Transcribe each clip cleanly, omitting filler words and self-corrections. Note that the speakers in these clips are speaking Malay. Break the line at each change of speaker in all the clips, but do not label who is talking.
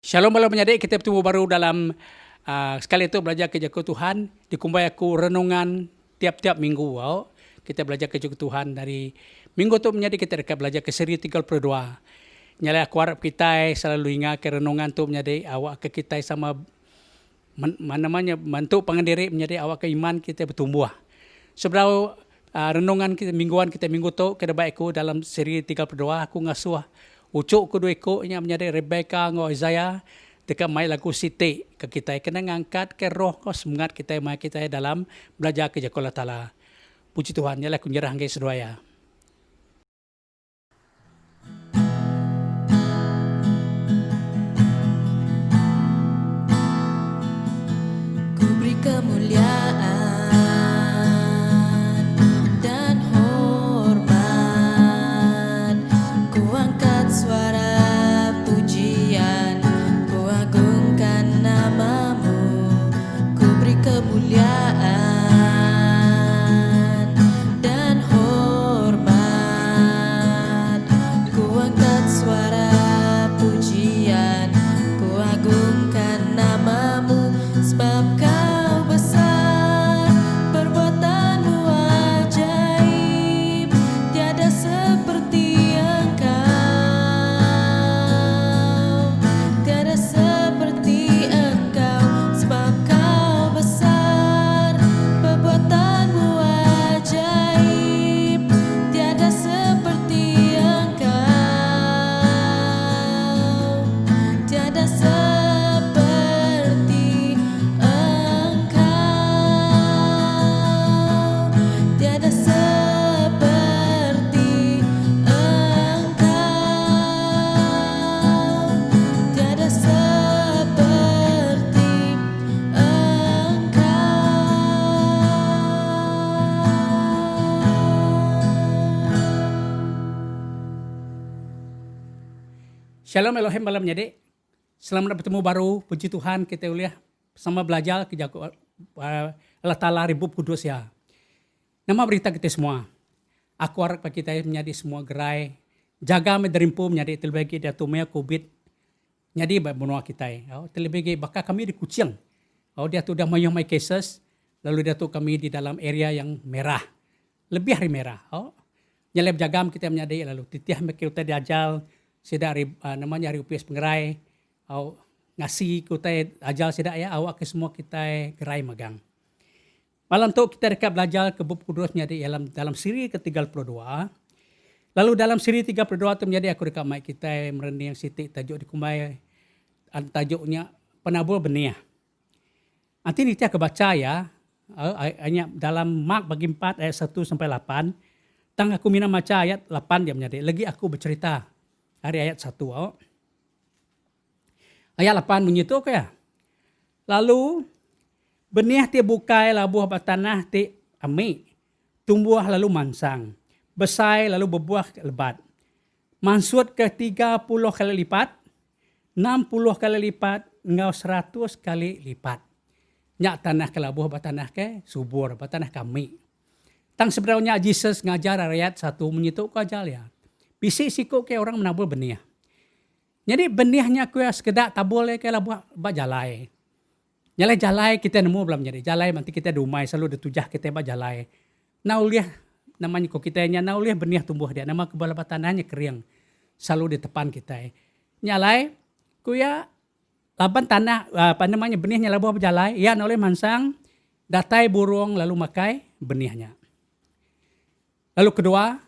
Shalom malam menyadik, kita bertemu baru dalam sekali itu belajar kerja Tuhan. Dikumbai aku renungan tiap-tiap minggu. Kita belajar kerja Tuhan dari minggu tu menjadi kita dekat belajar ke seri 32. Nyala aku harap kita selalu ingat ke renungan tu menjadi awak ke kita sama namanya bantu pengendiri menjadi awak ke iman kita bertumbuh. Sebenarnya renungan kita mingguan kita minggu tu kita baik aku dalam seri 32 aku ngasuh ucuk kedua ikutnya menjadi Rebecca ngo Isaiah dekat mai lagu Siti ke kita kena ngangkat ke roh ko semangat kita mai kita dalam belajar ke Allah Taala. Puji Tuhan ya laku nyerah ngai sedaya.
Ku beri kemuliaan dan hormat, ku angkat suara pujian, ku agungkan namamu. Ku beri kemuliaan dan hormat, ku angkat suara pujian, ku agungkan namamu. Sebab kau besar, perbuatanmu ajaib, tiada seperti engkau, tiada seperti engkau. Sebab kau besar, perbuatanmu ajaib, tiada seperti engkau, tiada seperti tiada seperti engkau, tiada seperti engkau.
Shalom Elohim malam menyadik. Selamat bertemu baru, puji Tuhan kita uliah sama belajar kerja Allah Taala ribu kudus ya. Nama berita kita semua. Aku harap kita menjadi semua gerai. Jaga menerimpu menjadi terlebih dia tu mea COVID. Jadi benua kita. Terlebih bakal kami di Kuching. Dia tu dah mai cases. Lalu dia tu kami di dalam area yang merah. Lebih hari merah. Nyalep jaga kita menjadi lalu titiah kita diajal. Sedak namanya hari UPS pengerai. Ngasih kita ajal sedak ya. Awak ke semua kita gerai magang. Malam tu kita dekat belajar ke buku kudus menjadi dalam siri ke-32. Lalu dalam siri 32 tu menjadi aku dekat mic kita merending Siti tajuk dikumai tajuknya penabur benih. Nanti kita kebaca ya. Hanya dalam Mark bagi 4 ayat 1 sampai 8. Tang aku mina baca ayat 8 dia menjadi. Lagi aku bercerita hari ayat 1. Ayat 8 bunyi tu ya. Lalu benih ti bukai labuh batanah ti amik. Tumbuh lalu mansang. Besai lalu berbuah lebat. Mansut ke 30 kali lipat. 60 kali lipat. Ngau 100 kali lipat. Nyak tanah ke labuh batanah ke subur. Batanah kami. Tang sebenarnya Jesus ngajar ayat 1 menyitu ku ajal ya. Bisi siku ke orang menabur benih. Jadi benihnya ku sekedar tabur ke labuh bajalai. Nyalai jalai kita nemu belum jadi. Jalai nanti kita dumai selalu ditujah kita ba jalai. Nauliah namanya kok kita nya nauliah benih tumbuh dia. Nama kebala tanahnya kering. Selalu di depan kita. Nyalai kuya laban tanah apa namanya benihnya labuh jalai. Ya naulih mansang datai burung lalu makai benihnya. Lalu kedua,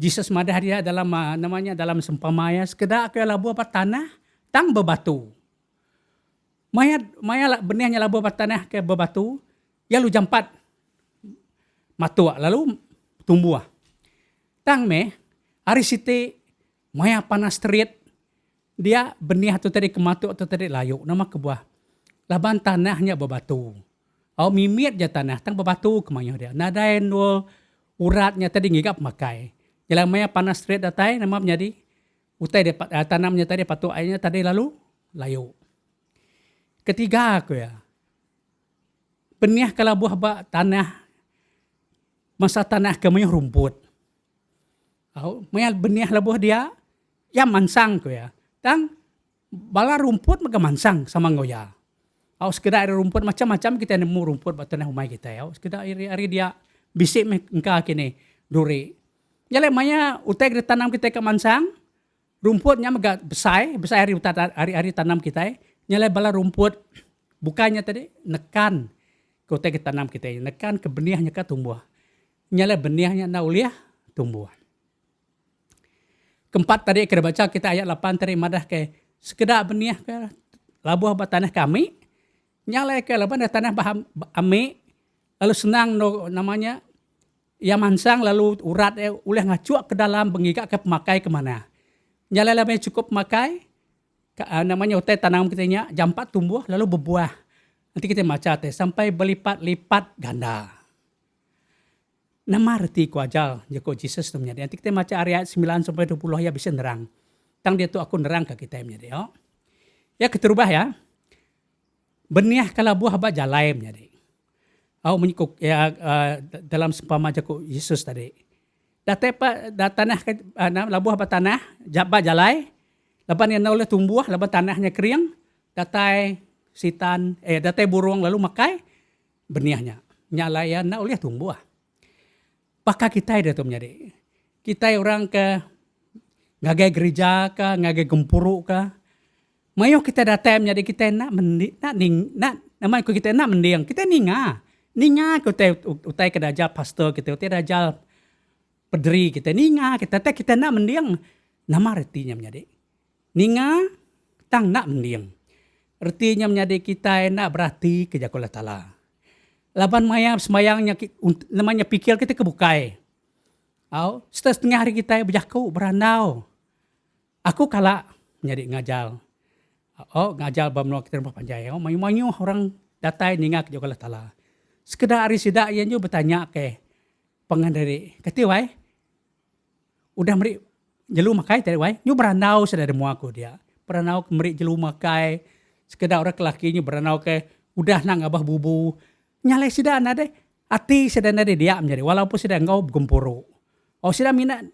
Jesus madah dia dalam namanya dalam sempamaya sekedar kuya labuh tanah tang bebatu. Maya benihnya labuh tanah ke bebatu, ya lu jampat matua lalu tumbuh. Tang hari siti maya panas terit dia benih tu tadi kematu atau tadi layu nama kebuah. Laban tanahnya bebatu. Mimit je tanah tang bebatu kemanya dia. Nadai nol uratnya tadi ngigap makai. Jalan maya panas terit datai nama menjadi utai dia tanamnya tadi patu airnya tadi lalu layu. Ketiga aku ya. Benih kalau buah tanah masa tanah kemanya rumput. Maya benih labuh dia ya mansang ko ya. Tang bala rumput magamansang sama ngoya. Au sekedar ada rumput macam-macam kita nemu rumput batana humai kita ya. Sekedar ari dia bisik engka kini duri. Nyale maya utai kita tanam kita ke mansang, rumputnya maga besai hari tanam kita. Nyale bala rumput bukannya tadi nekan ke utai kita tanam kita, nekan ke benihnya ka tumbuh. Nyale benihnya na uliah tumbuh. Keempat tadi kita baca kita ayat 8 tadi madah ke sekedar benih ke labuh tanah kami. Nyalai ke laban tanah ame lalu senang namanya ia mansang lalu urat oleh ngacuak ke dalam bengigak ke pemakai kemana. Nyalai labanya cukup makai namanya utai tanam kitanya jam 4 tumbuh lalu berbuah. Nanti kita baca sampai berlipat-lipat ganda. Nama reti ku ajal Joko Jesus tu menjadi. Nanti kita baca ayat 9 sampai 20 ya bisa nerang. Tang dia tu aku nerang ke kita menjadi. Oh. Ya keterubah ya. Benih kalau buah haba jalai menjadi. Aku menyikuk ya dalam sempama Joko Yesus tadi. Tanah labuh haba tanah jaba jalai. Laban yang oleh tumbuh, laban tanahnya kering, datai sitan, datai burung lalu makai benihnya. Nyalai ya oleh tumbuh. Pakak kita dia tu menjadi. Kita orang ke ngagai gereja ka, ngagai gempuru ka. Mayo kita datang menjadi kita namanya kita nak mendiang. Kita ninga kita utai ke dajal pastor kita utai dajal pederi kita ninga kita nak mendiang. Nama artinya menjadi. Ninga tang nak mendiang. Artinya menjadi kita nak berarti ke Jakola Ta'ala. Laban maya semayangnya namanya pikir kita kebukai. Setengah hari kita berjaku beranau. Aku kalah menjadi ngajal. Ngajal bamno kita berpanjai. Mayu-mayu orang datai ningak juga Allah Ta'ala. Sekedar hari sidak yang juga bertanya ke pengandari. Kata wai, udah meri jelu makai tadi wai. Nyu beranau sudah demu aku dia. Beranau ke meri jelu makai. Sekedar orang kelakinya beranau ke udah nang abah bubu. Nyalai sida nade ati sida nade dia menjadi walaupun sida engkau gempuru. Sida minat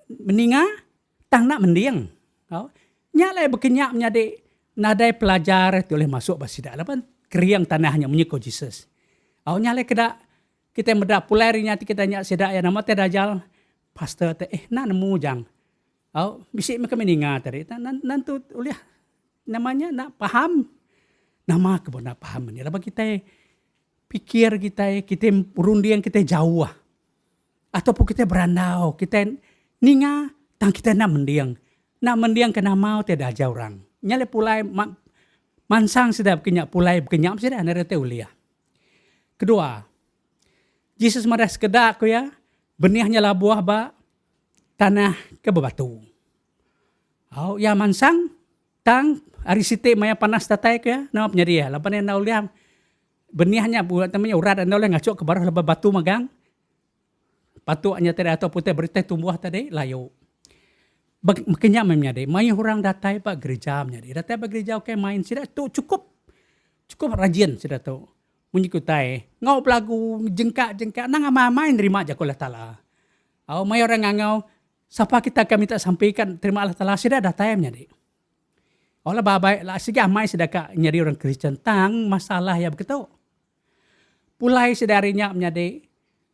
meninga tang nak mendiang. Nyalai berkenyak menjadi nadai pelajar itu oleh masuk basida. Lapan keriang tanahnya menyiko Jesus. Nyalai kita mendak pularinya kita nyak sida ya nama teh dajal pastor teh nak nemu jang. Bisik mereka meninga tadi. Nantu oleh namanya nak paham. Nama kebon nak paham ni. Lapan kita pikir kita rundiang kita jauh. Ataupun kita berandau, kita ninga tang kita nak mendiang. Nak mendiang kena mau tidak aja orang. Nyale pulai mansang sudah kenyak pulai kenyak sudah nara teulia. Kedua, Jesus marah sekedak ko ya, benihnya lah buah ba tanah ke bebatu. Ya mansang tang ari site maya panas tatai ko ya, nama penyedia. Lapan yang naulia benihnya buat namanya urat anda oleh ngacok ke baruh lebar batu magang. Patutnya tadi atau putih berita tumbuh tadi layu. Makanya memnyade, main orang datai pak gereja memnyade. Datai pak gereja oke main sudah tu cukup rajin sudah tu. Menyikutai ngau pelagu jengkak nang main terima aja Allah Ta'ala. Main orang ngau siapa kita kami tak sampaikan terima Allah Ta'ala sudah datai memnyade. Olah babai lah segi amai sudah kak nyari orang Kristen tang masalah ya begitu. Pulai sedarinya menjadi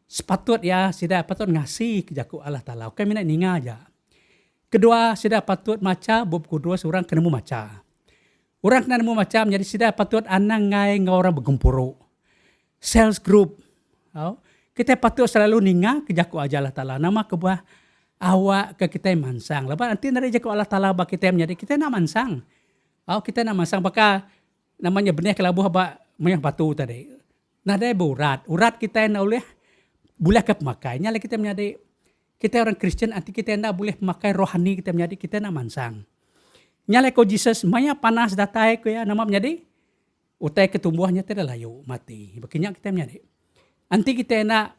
sepatut ya sudah patut ngasih ke jaku Allah Ta'ala. Oke minat ninga aja. Kedua sudah patut maca bab kedua seorang kena maca. Orang kena maca menjadi sudah patut anang ngai orang bergempuru. Sales group. Kita patut selalu ninga ke jaku aja Allah Ta'ala. Nama kebuah awak ke kita mansang. Lepas nanti dari jaku Allah Ta'ala bak kita menjadi kita nak mansang. Kita nak mansang baka namanya benih kelabuh bak mayang batu tadi. Nah ada urat. Urat kita nak boleh boleh ke pemakainya lagi kita menjadi kita orang Kristen anti kita nak boleh memakai rohani kita menjadi kita nak mansang. Nyala ko Jesus maya panas datai ko ya nama menjadi utai ketumbuhannya tidak layu mati. Begini kita menjadi. Anti kita nak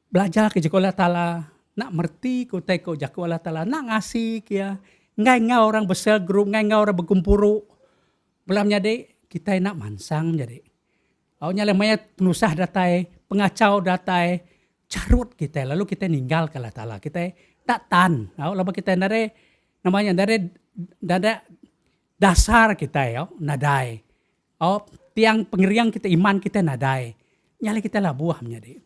belajar ke jaku Allah Ta'ala, nak merti ko utai ko jaku Allah Ta'ala, nak ngasih ya. Ngai orang besar grup, ngai orang berkumpuru. Belum menjadi kita nak mansang menjadi. Nyala maya penusah datai, pengacau datai, carut kita. Lalu kita ninggal ke Allah Ta'ala. Kita tak tan. Lalu kita dari namanya dari dada dasar kita ya, nadai. Tiang pengeriang kita, iman kita nadai. Nyali kita lah buah menjadi.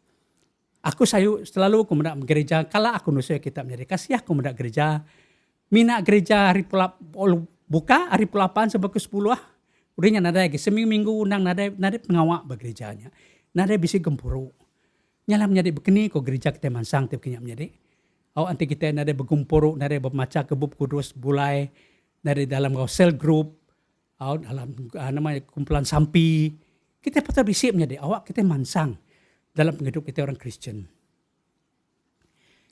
Aku selalu aku mendak gereja, kala aku nusa kita menjadi. Kasih aku mendak gereja. Mina gereja hari buka, hari pulapan sampai ke 10 Udahnya nadai lagi. Seminggu undang nadai pengawak bergerejanya. Nadai bisi gempuru. Nyala menjadi begini kok gereja kita mansang tiap kenyak menjadi. Anti kita nadai bergumpuru, nadai bermaca kebub kudus, bulai, nadai dalam sel group, dalam namanya kumpulan sampi. Kita patut bisi menjadi awak kita mansang dalam hidup kita orang Kristen.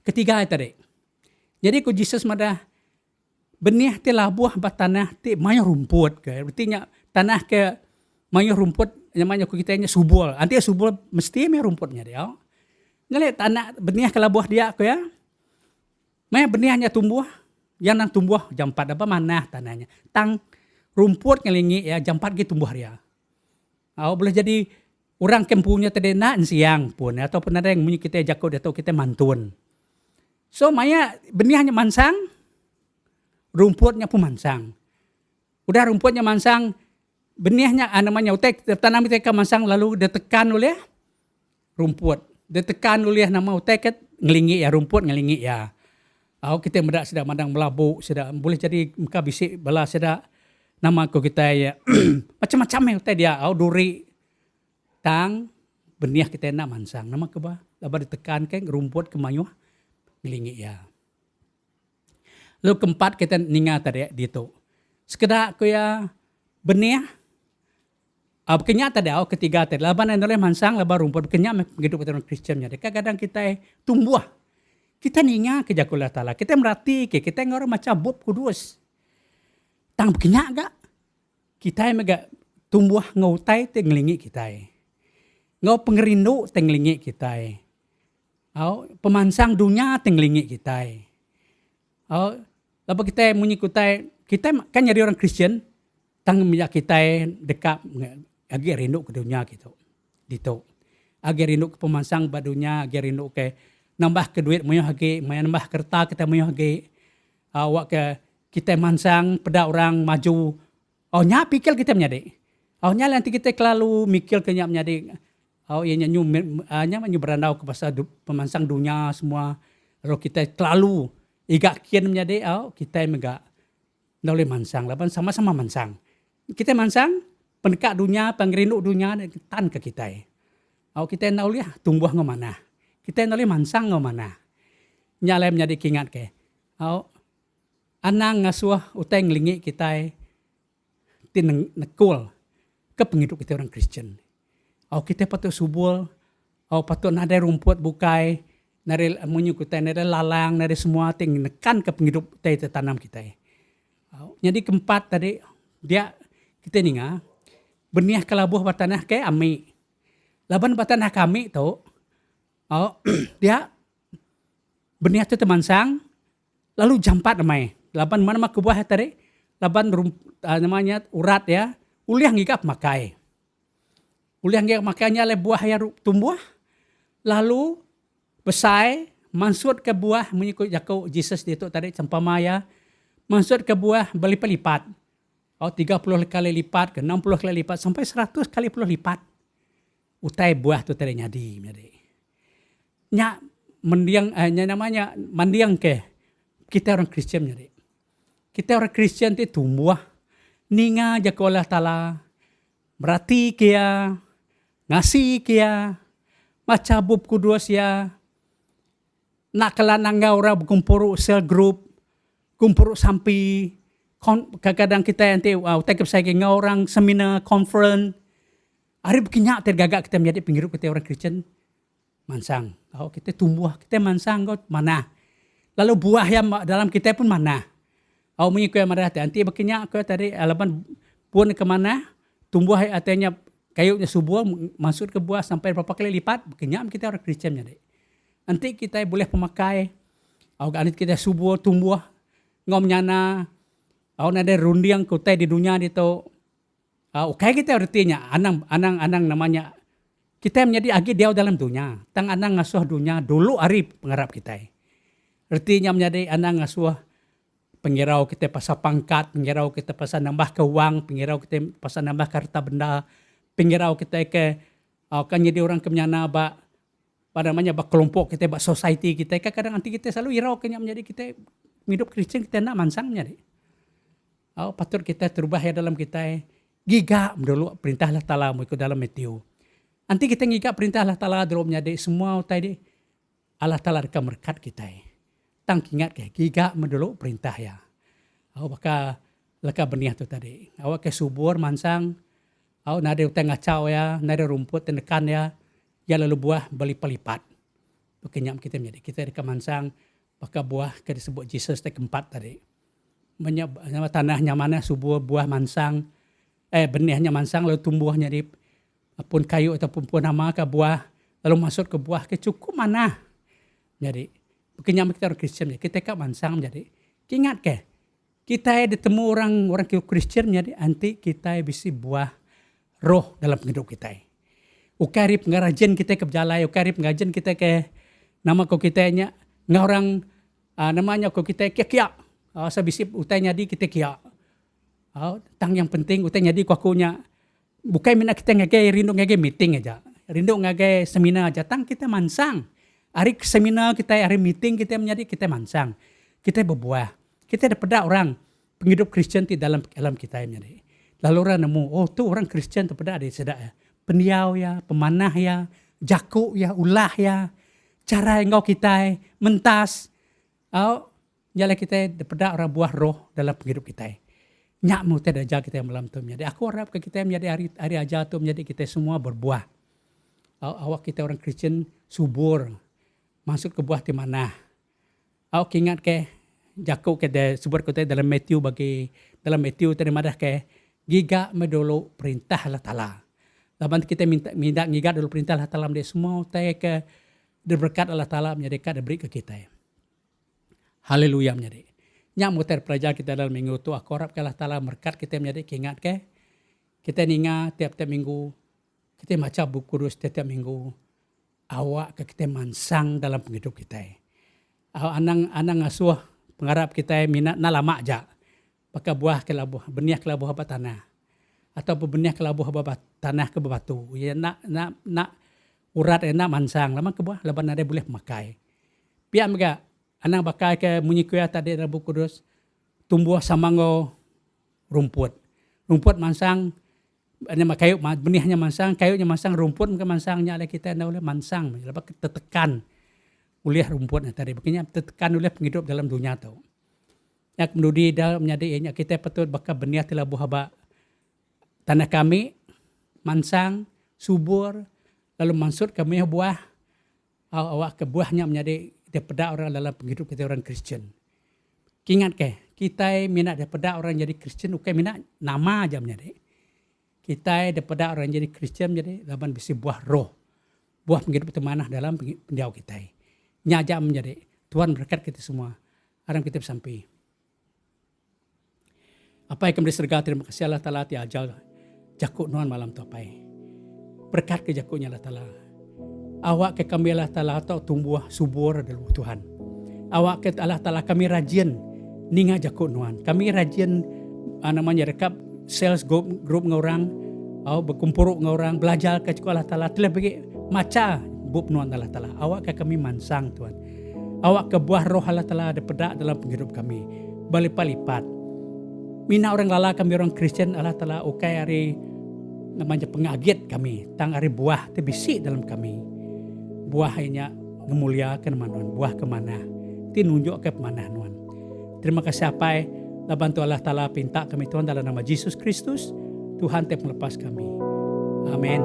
Ketiga tadi. Jadi ku Jesus mada benih ti labuah batanah ti maya rumput ke. Artinya tanah ke maya rumput namanya ku kita subul. Anti subul mesti maya rumputnya dia. Nyale tanah benih ke labuah dia ke ya. Maya benihnya tumbuh, yang nang tumbuh jam 4 apa mana tanahnya. Tang rumput ngelingi ya jam 4 gitu tumbuh dia. Boleh jadi orang kempunya tadi na siang pun ataupun ada yang kita jago atau kita mantun. So maya benihnya mansang, rumputnya pun mansang. Udah rumputnya mansang, benihnya namanya utek tanam mereka mansang lalu ditekan oleh rumput. Ditekan oleh nama utek ngelingi ya rumput ngelingi ya. Kita mendak sedang mandang melabuk, sedang boleh jadi muka bisik bala sedang nama ko kita ya macam-macam ya dia duri tang benih kita nak mansang nama ke bah labar ditekan ke rumput kemayuh ngelingi ya. Lalu keempat kita ninga tadi dito. Sekedar ko ya benih kenya tadi ketiga tadi laban oleh mansang labar rumput kenya hidup orang Kristiannya. Kadang kita tumbuh. Kita ninga ke Jakulah Ta'ala. Kita merhati ke. Kita ngorang macam bob kudus. Tang kenya gak? Kita mega tumbuh ngautai te ngelingi kita. Ngau pengerindu te ngelingi kita. Pemansang dunia te ngelingi kita. Lalu kita menyikutai. Kita kan jadi orang Kristen. Tang minyak kita dekat. Agi rindu ke dunia gitu. Dito. Agi rindu ke pemansang badunya. Agi rindu ke nambah ke duit moyo hage, maya nambah kerta kita moyo hage. Awak ke kita mansang pada orang maju. Nya pikir kita menjadi. Nya nanti kita kelalu mikir ke nya menjadi. Ia nyanyi berandau ke pasal pemansang dunia semua. Lalu kita kelalu igak kian menjadi. Kita megak boleh mansang. Lapan sama-sama mansang. Kita mansang pendekat dunia, pengerindu dunia tan ke kita. Kita nak lihat tumbuh ke mana. Kita nolih mansang ke mana. Nyalai menjadi kingat ke. Anang ngasuh utang lingi kita tinekul ke penghidup kita orang Kristen. Kita patut subul. Patut nada rumput bukai. Nada menyukutai, nada lalang, nada semua ting nekan ke penghidup kita tanam kita. Jadi keempat tadi dia kita ninga benih kelabuh batanah ke ami. Laban batanah kami tu dia benih itu temansang lalu jampat namai. Laban mana mak buah tadi? Laban namanya urat ya. Uliang gigap makai. Uliang gigap makainya le buah yang tumbuh lalu besar mansut ke buah mengikut jago Jesus itu tadi campamaya mansut ke buah berlipat-lipat. 30 kali lipat ke 60 kali lipat sampai 100 kali puluh lipat. Utai buah tu tadi nyadi. Nya mendiang namanya mandiang ke kita orang Kristen jadi. Kita orang Kristen itu tumbuh ninga jago Allah Ta'ala berarti kia ngasih kia maca bub kudus ya nak kelanang orang berkumpul sel group kumpul sampai kadang kita nanti tekep saya orang seminar conference hari begini tergagak kita menjadi penghidup kita orang Kristen mansang. Kita tumbuh, kita mansang mana. Lalu buah yang dalam kita pun mana. Mengikut yang merah nanti begini tadi alaban pun ke mana tumbuh artinya kayunya subuh masuk ke buah sampai berapa kali lipat begini kita orang Kristen jadi. Nanti kita boleh pemakai. Nanti kita subuh tumbuh ngom nyana. Ada rundiang kita di dunia itu. Kayak kita artinya anang namanya. Kita menjadi agi dia dalam dunia. Tang anang ngasuh dunia dulu ari pengharap kita. Artinya menjadi anang ngasuh Pengirau kita pasal pangkat, pengirau kita pasal nambah ke wang, pengirau kita pasal nambah ke harta benda, pengirau kita ke kan jadi orang kemenyana namanya kelompok kita, society kita, kadang nanti kita selalu irau kenya menjadi kita hidup Kristen kita nak mansang menjadi. Patut kita terubah ya dalam kita giga dulu perintah Allah Ta'ala mau ikut dalam Matthew. Nanti kita giga perintah Allah Ta'ala dulu menjadi semua tadi Allah Ta'ala akan berkat kita. Tang ingat ke giga dulu perintah ya. Baka leka benih tu tadi. Awak ke subur mansang. Nada utang ngacau ya, nada rumput tenekan ya. Ya lalu buah berlipat-lipat. Kenyam kita menjadi kita dekat mansang. Baka buah ke disebut Jesus keempat tadi. Tanahnya mana subur buah mansang. Benihnya mansang lalu tumbuhnya di pun kayu ataupun pun nama ke buah. Lalu masuk ke buah ke cukup mana. Jadi kenyam kita orang Kristen kita kat mansang menjadi. Ingat ke? Kita ditemu orang Kristen menjadi nanti kita bisa buah roh dalam hidup kita. Ukari pengajian kita ke berjalan, ukari pengajian kita ke nama kau kita nya orang namanya kau kita kia. Sabisi utainya di kita kia. Tang yang penting utainya di kuakunya bukan minat kita ngage rindu ngage meeting aja. Rindu ngage seminar aja tang kita mansang. Hari seminar kita, hari meeting kita menjadi kita mansang. Kita berbuah. Kita dapat orang penghidup Kristen di dalam kita menjadi. Lalu orang nemu, tu orang Kristen terpedak di sedak ya. Pendiau ya, pemanah ya, jaku ya, ulah ya. Cara engkau kita mentas. Jala kita dapat orang buah roh dalam penghidup kita. Nyak mu tidak ajar kita malam tu menjadi. Aku harap kita menjadi hari ajar tu menjadi kita semua berbuah. Awak kita orang Kristen subur. Masuk ke buah di mana? Awak ingat ke jaku ke subur kita dalam Matthew tadi madah ke giga medolo perintah Allah Ta'ala. Laban kita minta giga dulu perintah Allah Ta'ala dia semua tay ke berkat Allah Ta'ala menjadi kad beri ke kita. Haleluya menjadi. Nyak muter pelajar kita dalam minggu tu aku harap ke Allah Ta'ala berkat kita menjadi ingat ke kita ninga tiap-tiap minggu kita baca buku kudus tiap-tiap minggu. Awak ke kita mansang dalam penghidup kita. Anang ngasuh pengharap kita minat na lama aja. Pakai buah ke labuh, benih ke labuh apa tanah. Atau benih ke labuh apa tanah ke batu. Ya nak urat nak mansang. Lama ke buah, laban ada boleh makai. Pihak mereka, anang pakai ke munyi kuya tadi dalam buku kudus. Tumbuh samango rumput. Rumput mansang. Kayu benihnya mansang, kayunya mansang, rumput mungkin mansangnya oleh kita oleh mansang, lepas tertekan oleh rumputnya tadi, makanya tertekan oleh penghidup dalam dunia tu. Yang kemudian dalam menjadi kita patut bakal benih telah buah tanah kami mansang subur, lalu mansut kami buah awak ke buahnya menjadi daripada orang dalam penghidup kita orang Kristen. Ingat ke kita minat daripada orang jadi Kristen, bukan minat nama aja menjadi. Kita daripada orang jadi Kristen jadi laban bisi buah roh. Buah penghidup temanah dalam pendiau kita. Nyajak menjadi Tuhan berkat kita semua. Aram kita sampai. Apa yang kembali serga terima kasih Allah Ta'ala ti ajal jakuk nuan malam tu apa. Berkat ke jakuknya Allah Ta'ala. Awak ke kami Allah Ta'ala atau tumbuh subur dalam Tuhan. Awak ke Allah Ta'ala kami rajin ninga jakuk nuan. Kami rajin namanya rekap sales group ngorang, berkumpul ngorang, belajar ke Allah Ta'ala, telah bagi maca bub nuan Allah Ta'ala. Awak ke kami mansang Tuhan. Awak ke buah roh Allah Ta'ala ada pedak dalam penghidup kami. Berlipat-lipat. Mina orang lala kami orang Kristen Allah Ta'ala ukai hari namanya pengagit kami. Tang hari buah terbisi dalam kami. Buah hanya ngemuliakan manuan. Buah kemana? Tinunjuk ke mana nuan. Terima kasih apa bantu Allah Ta'ala pinta kami Tuhan dalam nama Yesus Kristus. Tuhan melepas kami. Amin.